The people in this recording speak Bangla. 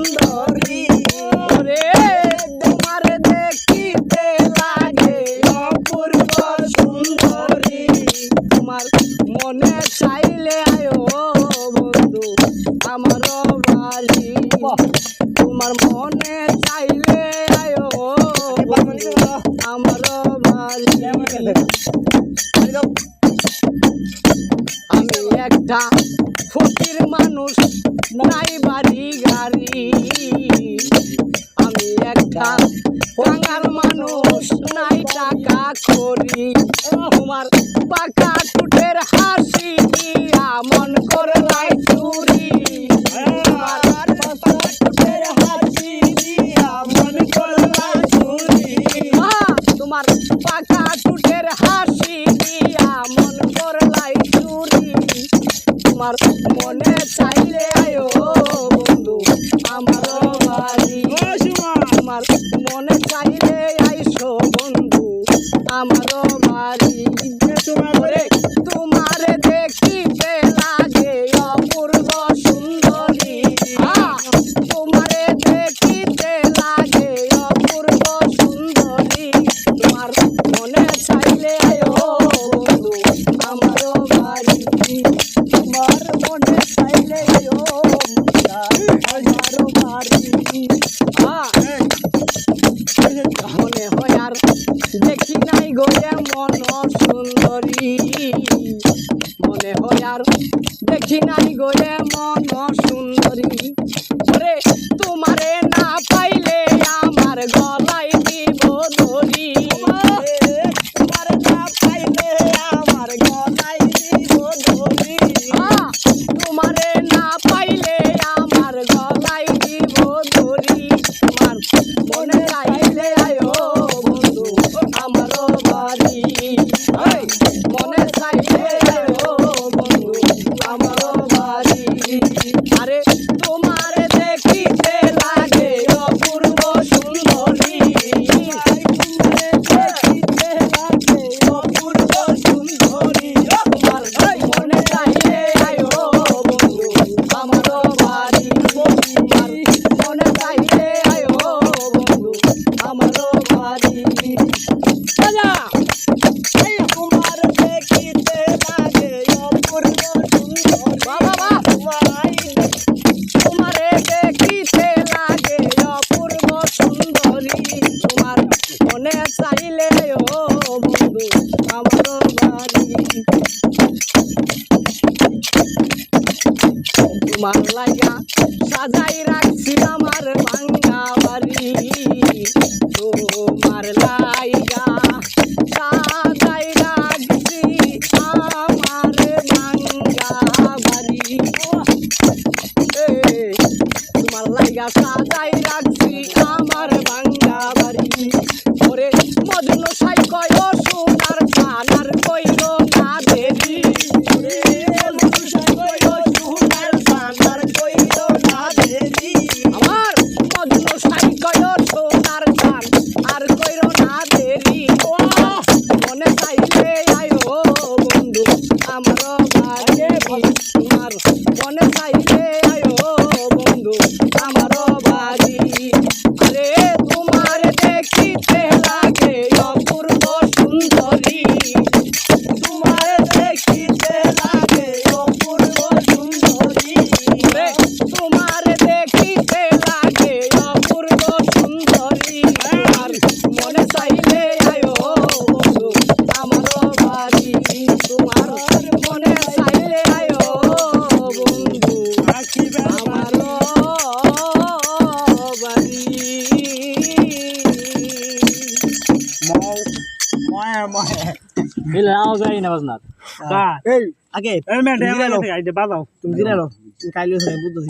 সুন্দরী রে তোমার দেখিতে লাগে অপূর্ব সুন্দরী তোমার মনে চাইলে আয়ো বন্ধু আমার বাড়ি তোমার মনে চাইলে আয়ো আমার বাড়ি আমি একটা ফকির মানুষ নাই বাড়ি গাড়ি আমি একটা বাঙাল মানুষ নাই টাকা করি তোমার পাকা টুটের হাসি দিয়া মন করলাই চুরি তোমার পাকা টুটের হাসি দিয়া মন করলাই চুরি তোমার পাকা টুটের হাসি দিয়া মন করলাই চুরি তোমার মনে চাইলে আয়ো বন্ধু আমার বাড়ি তোমার মনে চাইলে আইসো বন্ধু আমার বাড়ি তোমার দেখিতে লাগে অপূর্ব সুন্দরী তোমার দেখিতে লাগে অপূর্ব সুন্দরী তোমার মনে চাইলে আয়ো বন্ধু আমার বাড়ি তোমার মনে চাইলে আয়ো আমার বাড়ি মনে হয় আর দেখি নাই গো এমন সুন্দরী মনে হয় আর দেখি নাই গো এমন সুন্দরী ওরে তোমারে না পাইলে আমার গলায় দিব দড়ি তোমারে না পাইলে আমার গলায় দিব দড়ি তোমারে না পাইলে আমার গলায় দিব দড়ি তোমার মনে চাইলে আয়ো বন্ধু আমার বাড়ি মনে চাইলে আয়ো বন্ধু আমার বাড়ি আরে তোমার দেখিতে লাগে অপূর্ব সুন্দরী দেখিতে লাগে অপূর্ব সুন্দরী তোমার মনে চাইলে আয়ো বন্ধু আমার বাড়ি তোমার মনে চাইলে আয়ো বন্ধু আমার বাড়ি তোমার দেখিতে লাগে অপূর্ব সুন্দরী তোমারে দেখিতে লাগে অপূর্ব সুন্দরী তোমার মনে চাইলে ও বন্ধু আমার বাড়ি তোমার লাগা সাজাই রাখছি আমার ভাঙ্গা বাড়ি তোমার লাইগা সাজাই রাখছি আমার ভাঙ্গা বাড়ি তোমার লাইগা সাজাই রাখছি আমার ভাঙ্গা বাড়ি ওরে মজনু সাই কয় সোনার খানার কইল না দেরি মজনু সাই কয় সোনার খানার কইল না দেরি আমার মজনু সাই কয় সোনার খান আর কইল না দেরি মনে চাইলে আয়ো বন্ধু আমার বাড়ি তোমার মনে চাইলে আয়ো বন্ধু আমার বাড়ি আরে তোমার দেখিতে লাগে অপূর্ব সুন্দরী তোমার দেখিতে লাগে অপূর্ব সুন্দরী তোমার দেখিতে লাগে অপূর্ব সুন্দরী আর মনে চাইলে আয়ো বন্ধু আমার বাড়ি তোমার মনে চাইলে আয়ো বন্ধু আমার বাড়ি আগে তুমি জিরালো তুমি কাইলে বুঝতেছি